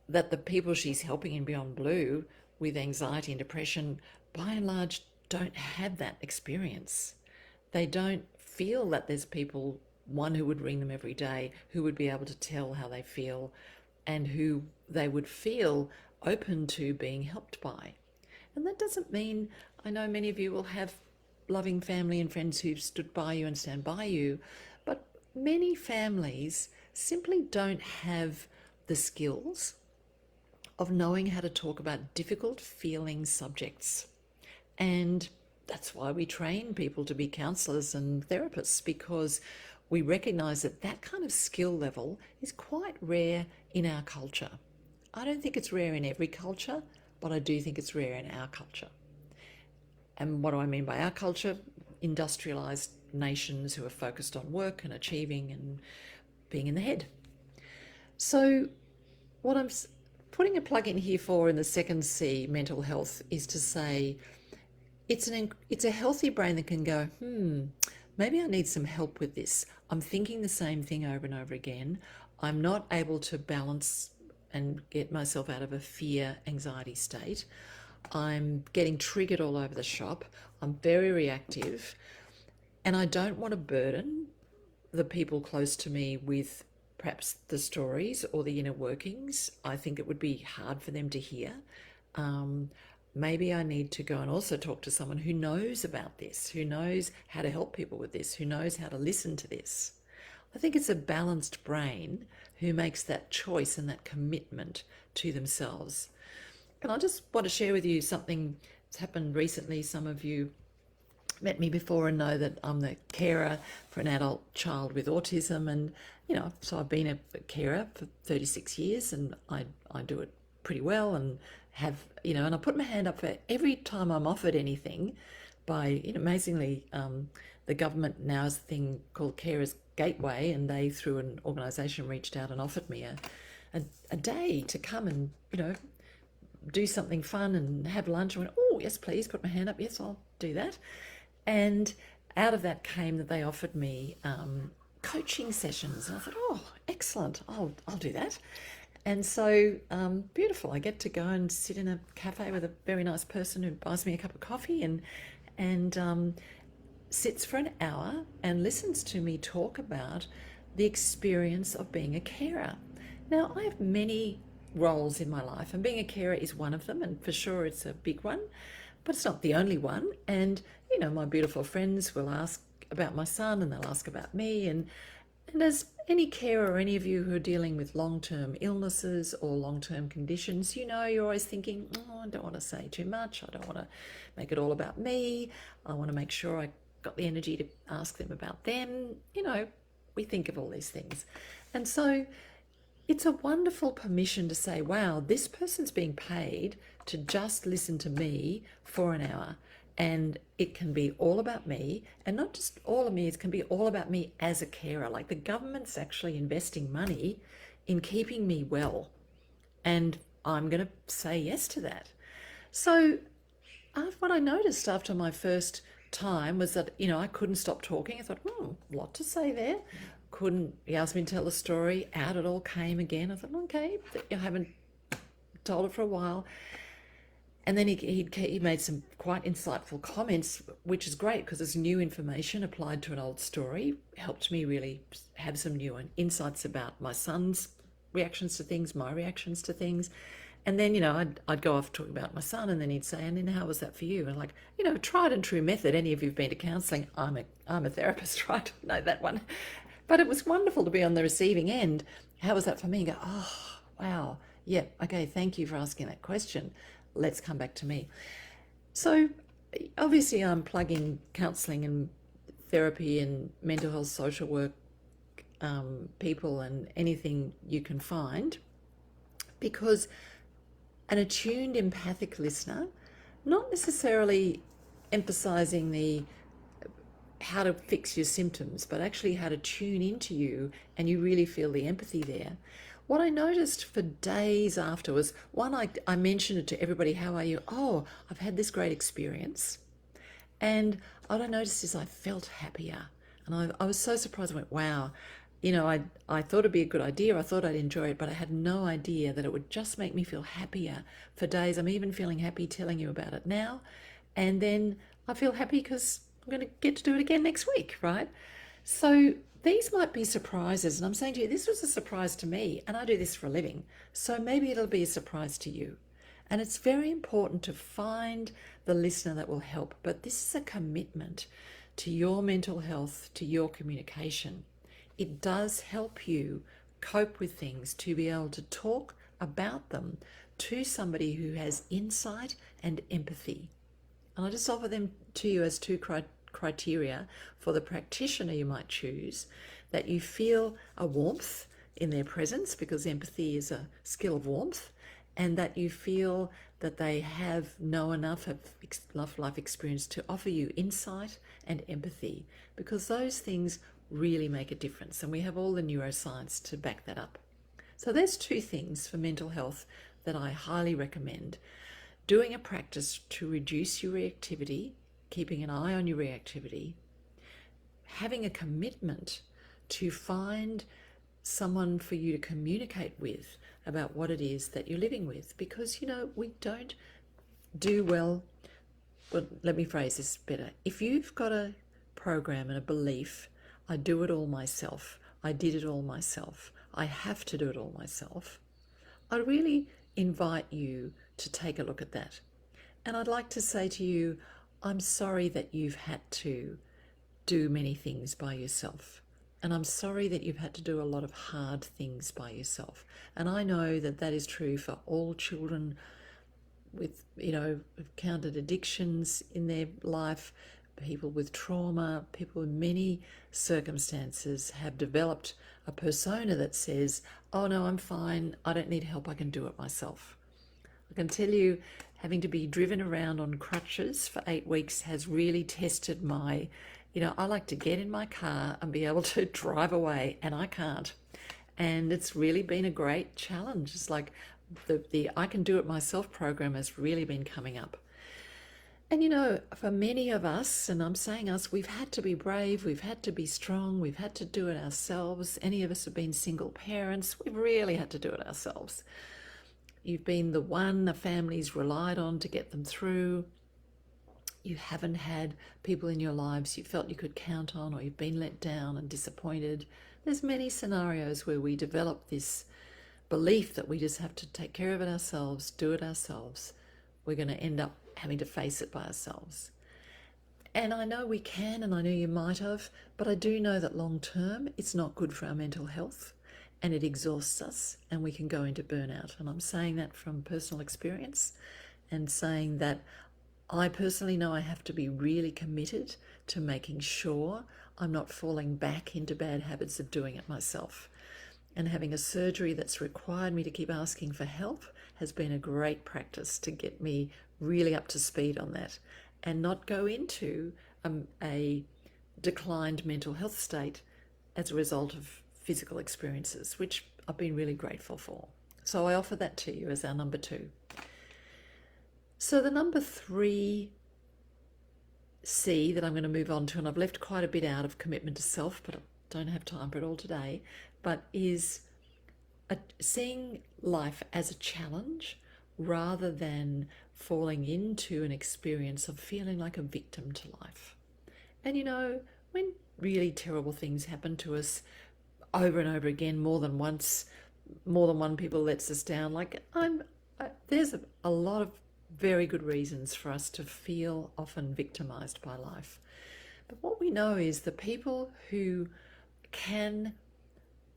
that the people she's helping in Beyond Blue with anxiety and depression, by and large, don't have that experience. They don't feel that there's people, one, who would ring them every day, who would be able to tell how they feel and who they would feel open to being helped by. And that doesn't mean, I know many of you will have loving family and friends who've stood by you and stand by you, but many families simply don't have the skills of knowing how to talk about difficult feeling subjects. And that's why we train people to be counsellors and therapists, because we recognize that that kind of skill level is quite rare in our culture. I don't think it's rare in every culture, but I do think it's rare in our culture. And what do I mean by our culture? Industrialized nations who are focused on work and achieving and being in the head. So what I'm putting a plug in here for in the second C, mental health, is to say it's a healthy brain that can go, maybe I need some help with this. I'm thinking the same thing over and over again. I'm not able to balance and get myself out of a fear, anxiety state. I'm getting triggered all over the shop. I'm very reactive. And I don't want to burden the people close to me with perhaps the stories or the inner workings. I think it would be hard for them to hear. Maybe I need to go and also talk to someone who knows about this, who knows how to help people with this, who knows how to listen to this. I think it's a balanced brain who makes that choice and that commitment to themselves. And I just want to share with you something that's happened recently. Some of you met me before and know that I'm the carer for an adult child with autism, and so I've been a carer for 36 years, and I do it pretty well, and have and I put my hand up for every time I'm offered anything by amazingly the government now has a thing called Carers Gateway, and they through an organisation reached out and offered me a day to come and do something fun and have lunch. I went, oh yes please, put my hand up, yes I'll do that. And out of that came that they offered me coaching sessions, and I thought, oh excellent, I'll do that. And so beautiful, I get to go and sit in a cafe with a very nice person who buys me a cup of coffee and sits for an hour and listens to me talk about the experience of being a carer. Now, I have many roles in my life, and being a carer is one of them, and for sure it's a big one, but it's not the only one. And my beautiful friends will ask about my son, and they'll ask about me, and as any carer or any of you who are dealing with long-term illnesses or long-term conditions, you're always thinking, oh, I don't want to say too much, I don't want to make it all about me, I want to make sure I got the energy to ask them about them. We think of all these things. And so it's a wonderful permission to say, wow, this person's being paid to just listen to me for an hour. And it can be all about me, and not just all of me, it can be all about me as a carer. Like the government's actually investing money in keeping me well. And I'm going to say yes to that. So what I noticed after my first time was that, I couldn't stop talking. I thought, a lot to say there. He asked me to tell a story. Out it all came again. I thought, okay, I haven't told it for a while. And then he made some quite insightful comments, which is great because it's new information applied to an old story. Helped me really have some new insights about my son's reactions to things, my reactions to things. And then, I'd go off talking about my son, and then he'd say, and then how was that for you? And like, tried and true method. Any of you who've been to counselling, I'm a therapist, right? Know that one. But it was wonderful to be on the receiving end. How was that for me? And go, oh, wow. Yeah, okay, thank you for asking that question. Let's come back to me. So obviously I'm plugging counselling and therapy and mental health, social work, people and anything you can find, because an attuned, empathic listener, not necessarily emphasising the how to fix your symptoms, but actually how to tune into you and you really feel the empathy there. What I noticed for days after was, one, I mentioned it to everybody, how are you? Oh, I've had this great experience. And what I noticed is I felt happier. And I was so surprised. I went, wow, I thought it'd be a good idea. I thought I'd enjoy it, but I had no idea that it would just make me feel happier for days. I'm even feeling happy telling you about it now. And then I feel happy because I'm going to get to do it again next week, right? So these might be surprises, and I'm saying to you, this was a surprise to me, and I do this for a living, so maybe it'll be a surprise to you. And it's very important to find the listener that will help, but this is a commitment to your mental health, to your communication. It does help you cope with things, to be able to talk about them to somebody who has insight and empathy. And I just offer them to you as two criteria for the practitioner you might choose. that you feel a warmth in their presence, because empathy is a skill of warmth, and that you feel that they know enough of life experience to offer you insight and empathy, because those things really make a difference, and we have all the neuroscience to back that up. So there's two things for mental health that I highly recommend. Doing a practice to reduce your reactivity, keeping an eye on your reactivity, having a commitment to find someone for you to communicate with about what it is that you're living with, because we don't do well. Let me phrase this better. If you've got a program and a belief, I do it all myself, I did it all myself, I have to do it all myself, I really invite you to take a look at that. And I'd like to say to you, I'm sorry that you've had to do many things by yourself. And I'm sorry that you've had to do a lot of hard things by yourself. And I know that that is true for all children with, encountered addictions in their life, people with trauma, people in many circumstances have developed a persona that says, oh no, I'm fine, I don't need help, I can do it myself. I can tell you, having to be driven around on crutches for 8 weeks has really tested my, I like to get in my car and be able to drive away, and I can't. And it's really been a great challenge. It's like the I can do it myself program has really been coming up. And for many of us, and I'm saying us, we've had to be brave, we've had to be strong, we've had to do it ourselves. Any of us have been single parents, we've really had to do it ourselves. You've been the one the family's relied on to get them through. You haven't had people in your lives you felt you could count on, or you've been let down and disappointed. There's many scenarios where we develop this belief that we just have to take care of it ourselves, do it ourselves. We're going to end up having to face it by ourselves. And I know we can, and I know you might have, but I do know that long term it's not good for our mental health, and it exhausts us, and we can go into burnout. And I'm saying that from personal experience, and saying that I personally know I have to be really committed to making sure I'm not falling back into bad habits of doing it myself. And having a surgery that's required me to keep asking for help has been a great practice to get me really up to speed on that, and not go into a declined mental health state as a result of physical experiences, which I've been really grateful for. So I offer that to you as our number 2. So the number 3C that I'm going to move on to, and I've left quite a bit out of commitment to self, but I don't have time for it all today, but is seeing life as a challenge rather than falling into an experience of feeling like a victim to life. And when really terrible things happen to us over and over again, more than once, more than one people lets us down, there's a lot of very good reasons for us to feel often victimized by life. But what we know is the people who can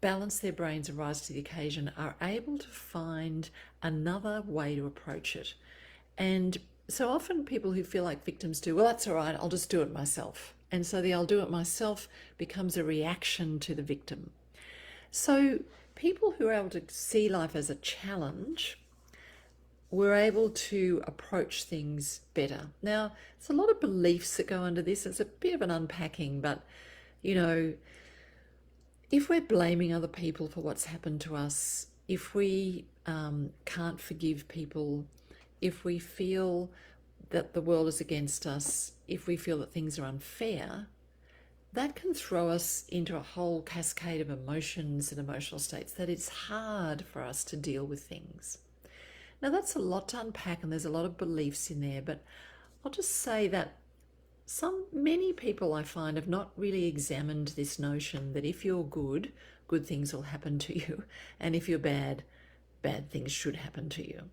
balance their brains and rise to the occasion are able to find another way to approach it. And so often people who feel like victims do, well, that's all right, I'll just do it myself. And so the I'll do it myself becomes a reaction to the victim. So people who are able to see life as a challenge were able to approach things better. Now, there's a lot of beliefs that go under this. It's a bit of an unpacking, but if we're blaming other people for what's happened to us, if we can't forgive people, if we feel that the world is against us, if we feel that things are unfair, that can throw us into a whole cascade of emotions and emotional states that it's hard for us to deal with things. Now, that's a lot to unpack, and there's a lot of beliefs in there, but I'll just say that many people I find have not really examined this notion that if you're good, good things will happen to you, and if you're bad, bad things should happen to you.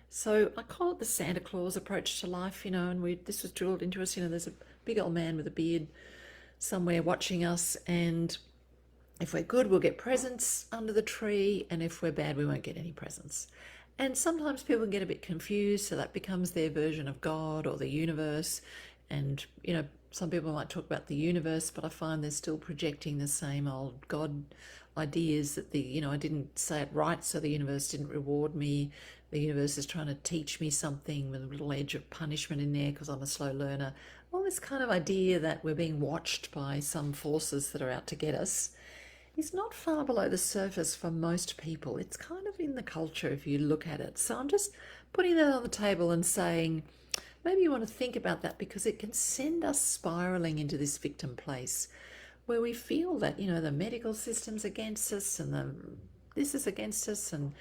So I call it the Santa Claus approach to life, and this was drilled into us. There's a big old man with a beard somewhere watching us, and if we're good, we'll get presents under the tree, and if we're bad, we won't get any presents. And sometimes people can get a bit confused, so that becomes their version of God or the universe. And, some people might talk about the universe, but I find they're still projecting the same old God ideas that I didn't say it right, so the universe didn't reward me. The universe is trying to teach me something with a little edge of punishment in there because I'm a slow learner. All this kind of idea that we're being watched by some forces that are out to get us is not far below the surface for most people. It's kind of in the culture if you look at it. So I'm just putting that on the table and saying, maybe you want to think about that, because it can send us spiraling into this victim place where we feel that, the medical system's against us and this is against us, and,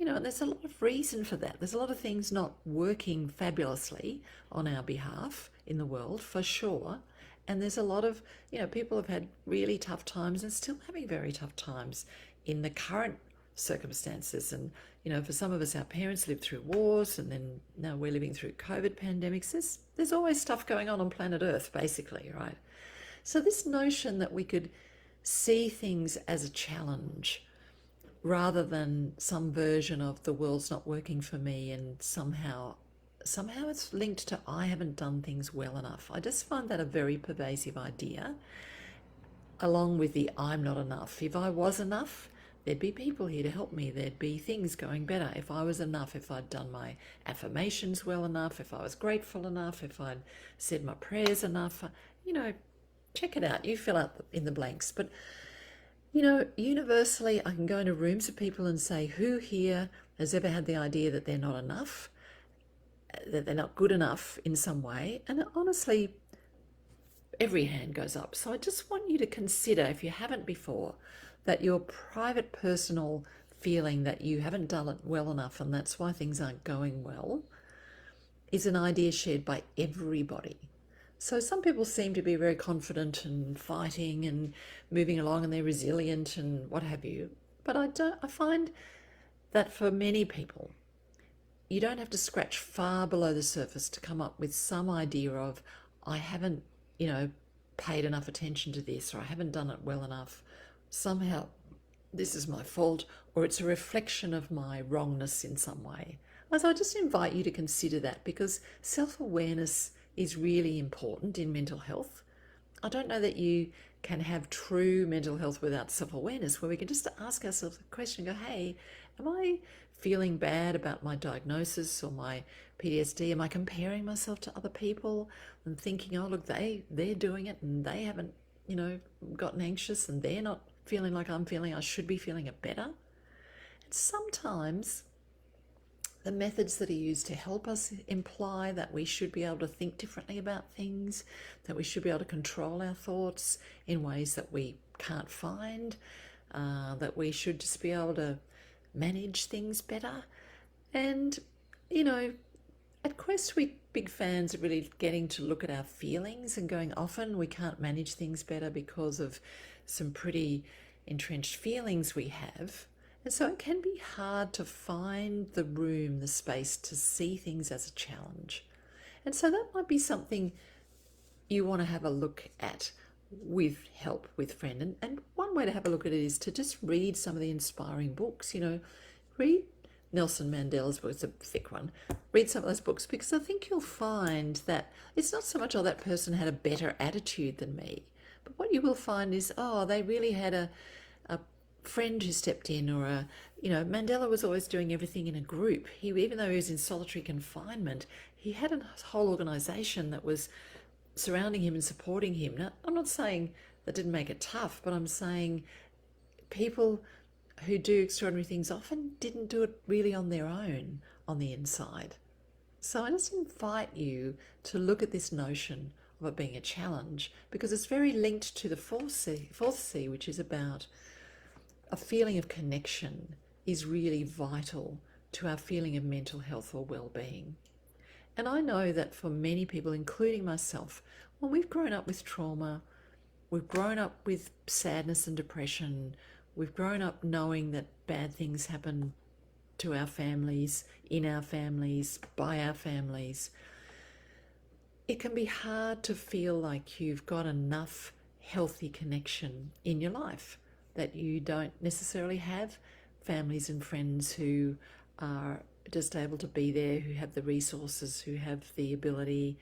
there's a lot of reason for that. There's a lot of things not working fabulously on our behalf in the world, for sure. And there's a lot of, people have had really tough times and still having very tough times in the current circumstances. And, for some of us, our parents lived through wars, and then now we're living through COVID pandemics. There's always stuff going on planet Earth, basically, right? So this notion that we could see things as a challenge rather than some version of the world's not working for me, and somehow it's linked to I haven't done things well enough. I just find that a very pervasive idea, along with the I'm not enough. If I was enough, there'd be people here to help me. There'd be things going better. If I was enough, if I'd done my affirmations well enough, if I was grateful enough, if I'd said my prayers enough, check it out. You fill out in the blanks. But, universally, I can go into rooms of people and say, who here has ever had the idea that they're not enough, that they're not good enough in some way? And honestly, every hand goes up. So I just want you to consider, if you haven't before, that your private personal feeling that you haven't done it well enough and that's why things aren't going well is an idea shared by everybody. So some people seem to be very confident and fighting and moving along, and they're resilient and what have you. But I find that for many people, you don't have to scratch far below the surface to come up with some idea of, I haven't, paid enough attention to this, or I haven't done it well enough. Somehow this is my fault, or it's a reflection of my wrongness in some way. So I just invite you to consider that, because self-awareness is really important in mental health. I don't know that you can have true mental health without self-awareness, where we can just ask ourselves a question, go, hey, am I feeling bad about my diagnosis or my PTSD? Am I comparing myself to other people and thinking, oh, look, they're doing it and they haven't, gotten anxious, and they're not feeling like I'm feeling, I should be feeling it better? And sometimes the methods that are used to help us imply that we should be able to think differently about things, that we should be able to control our thoughts in ways that we can't find, that we should just be able to manage things better. And, at Quest, we're big fans of really getting to look at our feelings and going, often we can't manage things better because of some pretty entrenched feelings we have. And so it can be hard to find the room, the space to see things as a challenge. And so that might be something you want to have a look at with help with a friend. And one way to have a look at it is to just read some of the inspiring books. Read Nelson Mandela's book. It's a thick one. Read some of those books, because I think you'll find that it's not so much, oh, that person had a better attitude than me. But what you will find is, oh, they really had a friend who stepped in, or Mandela was always doing everything in a group. Even though he was in solitary confinement, he had a whole organisation that was surrounding him and supporting him. Now, I'm not saying that didn't make it tough, but I'm saying people who do extraordinary things often didn't do it really on their own on the inside. So I just invite you to look at this notion of it being a challenge, because it's very linked to the fourth C, which is about a feeling of connection is really vital to our feeling of mental health or well-being. And I know that for many people, including myself, when we've grown up with trauma, we've grown up with sadness and depression, we've grown up knowing that bad things happen to our families, in our families, by our families, it can be hard to feel like you've got enough healthy connection in your life, that you don't necessarily have families and friends who are just able to be there, who have the resources, who have the ability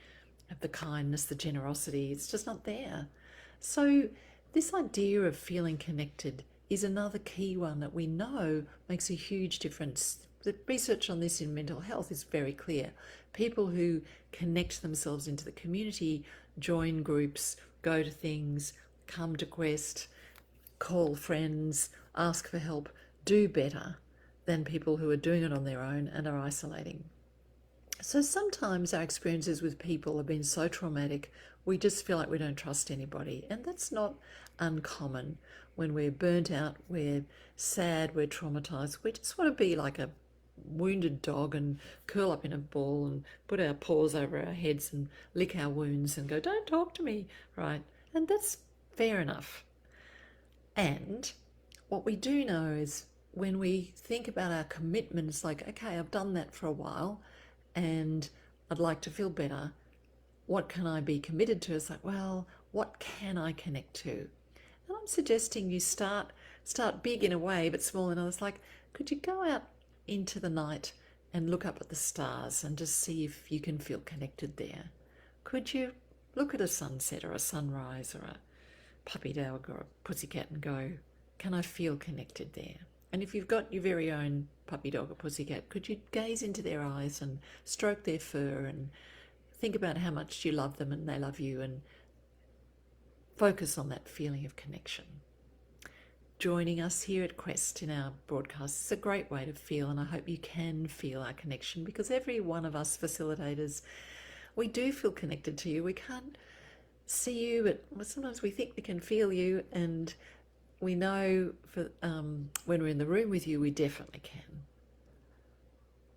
the kindness, the generosity. It's just not there. So this idea of feeling connected is another key one that we know makes a huge difference. The research on this in mental health is very clear. People who connect themselves into the community, join groups, go to things, come to Quest, call friends, ask for help, do better than people who are doing it on their own and are isolating. So sometimes our experiences with people have been so traumatic, we just feel like we don't trust anybody. And that's not uncommon. When we're burnt out, we're sad, we're traumatized. We just want to be like a wounded dog and curl up in a ball and put our paws over our heads and lick our wounds and go, don't talk to me, right? And that's fair enough. And what we do know is when we think about our commitments, like, okay, I've done that for a while and I'd like to feel better. What can I be committed to? It's like, well, what can I connect to? And I'm suggesting you start big in a way, but small in others. Like, could you go out into the night and look up at the stars and just see if you can feel connected there? Could you look at a sunset or a sunrise or a puppy dog or a pussycat and go, can I feel connected there? And if you've got your very own puppy dog or pussycat, could you gaze into their eyes and stroke their fur and think about how much you love them and they love you, and focus on that feeling of connection? Joining us here at Quest in our broadcast is a great way to feel, and I hope you can feel our connection, because every one of us facilitators, we do feel connected to you. We can't see you, but sometimes we think we can feel you, and we know when we're in the room with you, we definitely can.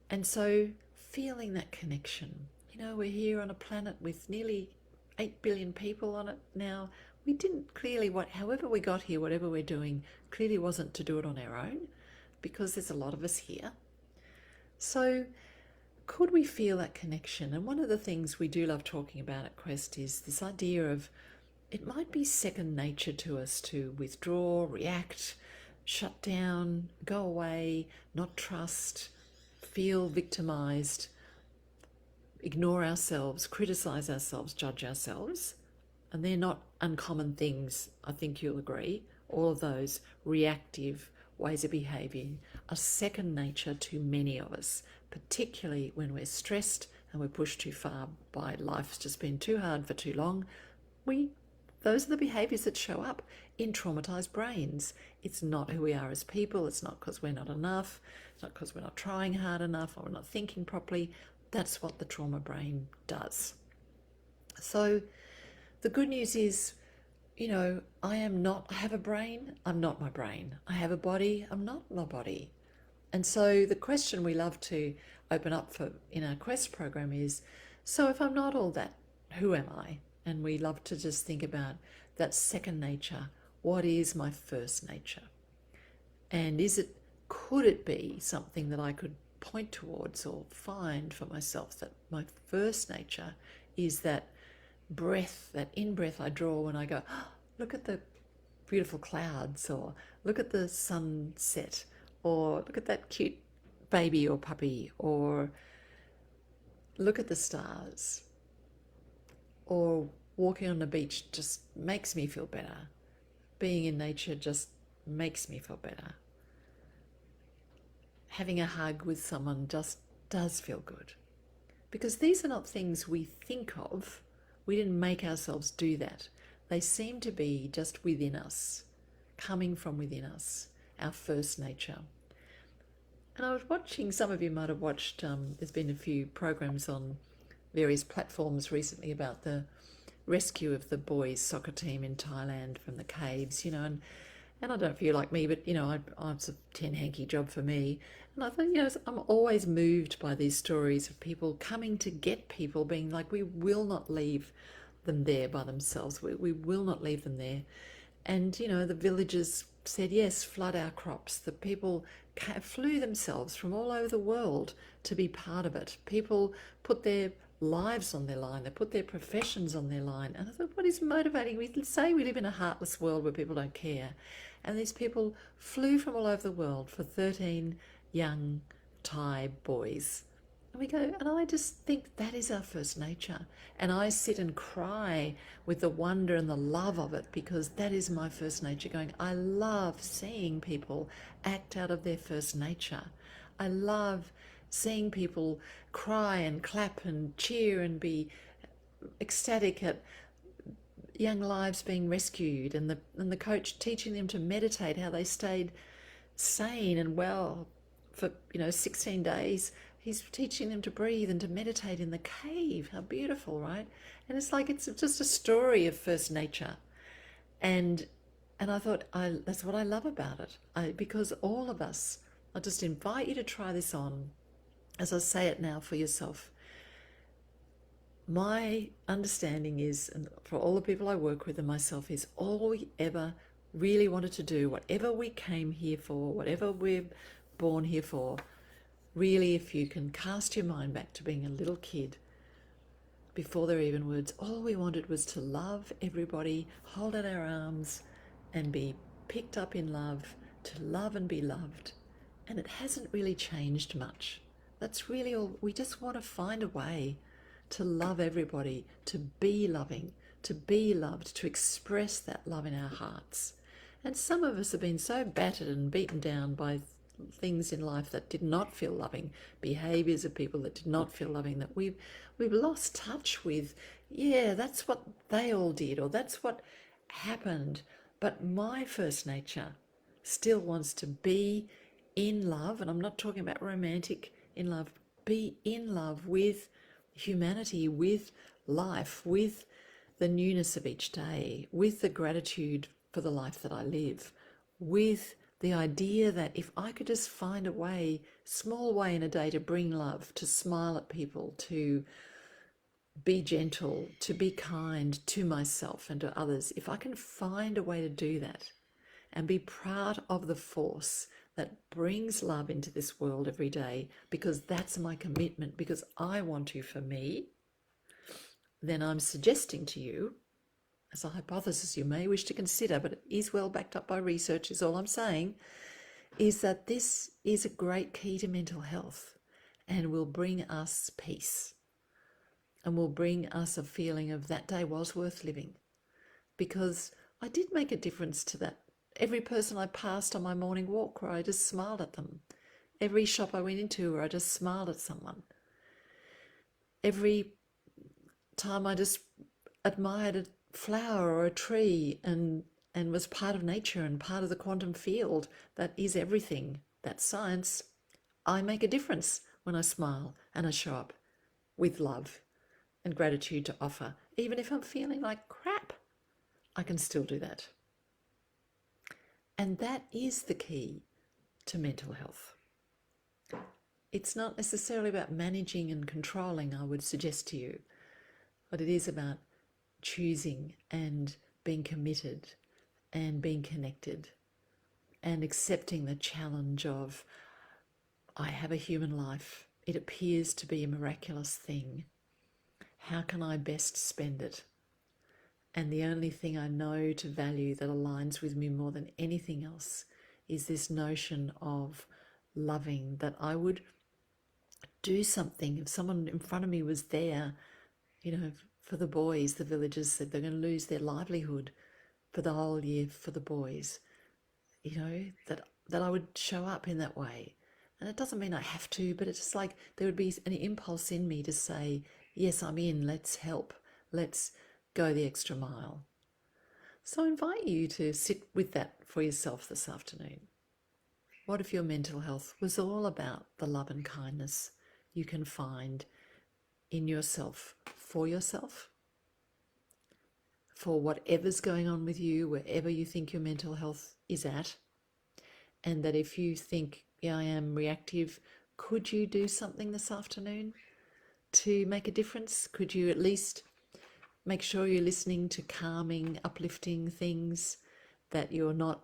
And so feeling that connection, we're here on a planet with nearly 8 billion people on it now. We didn't clearly, however we got here, whatever we're doing, clearly wasn't to do it on our own, because there's a lot of us here. So could we feel that connection? And one of the things we do love talking about at Quest is this idea of, it might be second nature to us to withdraw, react, shut down, go away, not trust, feel victimized, ignore ourselves, criticize ourselves, judge ourselves. And they're not uncommon things, I think you'll agree. All of those reactive ways of behaving are second nature to many of us, particularly when we're stressed and we're pushed too far by life's just been too hard for too long. Those are the behaviours that show up in traumatised brains. It's not who we are as people. It's not because we're not enough. It's not because we're not trying hard enough or we're not thinking properly. That's what the trauma brain does. So the good news is, I have a brain, I'm not my brain. I have a body, I'm not my body. And so the question we love to open up for in our Quest program is, so if I'm not all that, who am I? And we love to just think about that second nature. What is my first nature? And could it be something that I could point towards or find for myself, that my first nature is that breath, that in-breath I draw when I go, oh, look at the beautiful clouds, or look at the sunset, or look at that cute baby or puppy, or look at the stars, or walking on the beach just makes me feel better. Being in nature just makes me feel better. Having a hug with someone just does feel good. Because these are not things we think of. We didn't make ourselves do that. They seem to be just within us, coming from within us, our first nature. And I was watching, some of you might have watched, there's been a few programs on various platforms recently about the rescue of the boys' soccer team in Thailand from the caves, and I don't know if you're like me, but, it's a 10-hanky job for me. And I thought, I'm always moved by these stories of people coming to get people, being like, we will not leave them there by themselves. We will not leave them there. And, the villagers said, yes, flood our crops. The people flew themselves from all over the world to be part of it. People put their lives on their line. They put their professions on their line. And I thought, what is motivating? We say we live in a heartless world where people don't care. And these people flew from all over the world for 13 young Thai boys And we go, and I just think that is our first nature. And I sit and cry with the wonder and the love of it, because that is my first nature going, I love seeing people act out of their first nature. I love seeing people cry and clap and cheer and be ecstatic at young lives being rescued, and the coach teaching them to meditate, how they stayed sane and well for 16 days. He's teaching them to breathe and to meditate in the cave. How beautiful, right? And it's like it's just a story of first nature. And I thought, that's what I love about it. Because all of us, I just invite you to try this on as I say it now for yourself. My understanding is, and for all the people I work with and myself, is all we ever really wanted to do, whatever we came here for, whatever we're born here for, really, if you can cast your mind back to being a little kid, before there were even words, all we wanted was to love everybody, hold out our arms and be picked up in love, to love and be loved. And it hasn't really changed much. That's really all. We just want to find a way to love everybody, to be loving, to be loved, to express that love in our hearts. And some of us have been so battered and beaten down by things in life that did not feel loving, behaviors of people that did not feel loving, that we've lost touch with, yeah, that's what they all did, or that's what happened. But my first nature still wants to be in love, and I'm not talking about romantic in love, be in love with humanity, with life, with the newness of each day, with the gratitude for the life that I live, with the idea that if I could just find a way, small way in a day, to bring love, to smile at people, to be gentle, to be kind to myself and to others, if I can find a way to do that and be part of the force that brings love into this world every day, because that's my commitment, because I want to for me, then I'm suggesting to you, as a hypothesis you may wish to consider, but it is well backed up by research, is all I'm saying, is that this is a great key to mental health and will bring us peace and will bring us a feeling of that day was worth living. Because I did make a difference to that. Every person I passed on my morning walk where I just smiled at them. Every shop I went into where I just smiled at someone. Every time I just admired a flower or a tree and was part of nature and part of the quantum field that is everything. That's science. I make a difference when I smile and I show up with love and gratitude to offer. Even if I'm feeling like crap, I can still do that. And that is the key to mental health. It's not necessarily about managing and controlling, I would suggest to you, but it is about choosing and being committed and being connected and accepting the challenge of, I have a human life. It appears to be a miraculous thing. How can I best spend it? And the only thing I know to value that aligns with me more than anything else is this notion of loving, that I would do something. If someone in front of me was there, for the boys, the villagers said they're going to lose their livelihood for the whole year for the boys, that I would show up in that way. And it doesn't mean I have to, but it's just like there would be an impulse in me to say, yes, I'm in, let's help, let's go the extra mile. So I invite you to sit with that for yourself this afternoon. What if your mental health was all about the love and kindness you can find in yourself, for whatever's going on with you, wherever you think your mental health is at? And that if you think, yeah, I am reactive, could you do something this afternoon to make a difference? Could you at least make sure you're listening to calming, uplifting things, that you're not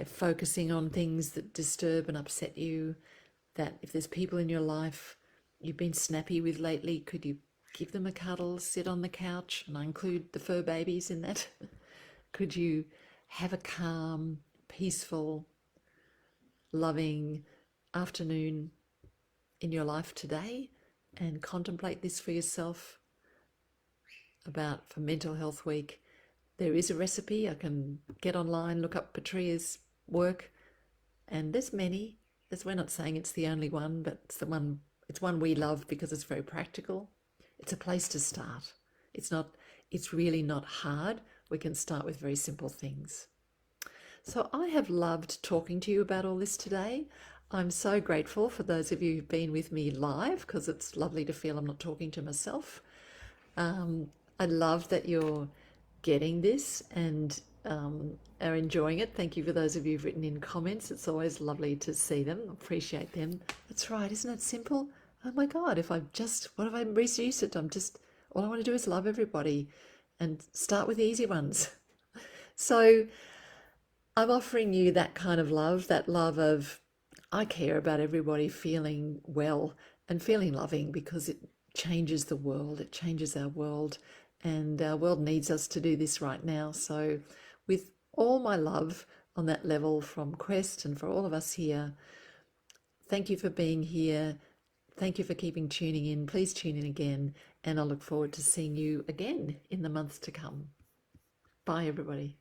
focusing on things that disturb and upset you, that if there's people in your life you've been snappy with lately, could you give them a cuddle, sit on the couch, and I include the fur babies in that? Could you have a calm, peaceful, loving afternoon in your life today and contemplate this for yourself about for Mental Health Week. There is a recipe. I can get online, look up Patria's work, and there's many. We're not saying it's the only one, but it's one we love because it's very practical. It's a place to start. It's really not hard. We can start with very simple things. So I have loved talking to you about all this today. I'm so grateful for those of you who've been with me live, because it's lovely to feel I'm not talking to myself. I love that you're getting this and are enjoying it. Thank you for those of you who've written in comments. It's always lovely to see them. Appreciate them. That's right. Isn't it simple? Oh my God, what if I reduce it? All I want to do is love everybody and start with the easy ones. So I'm offering you that kind of love, that love of, I care about everybody feeling well and feeling loving, because it changes the world. It changes our world, and our world needs us to do this right now. So with all my love on that level from Quest and for all of us here, thank you for being here. Thank you for tuning in. Please tune in again, and I look forward to seeing you again in the months to come. Bye, everybody.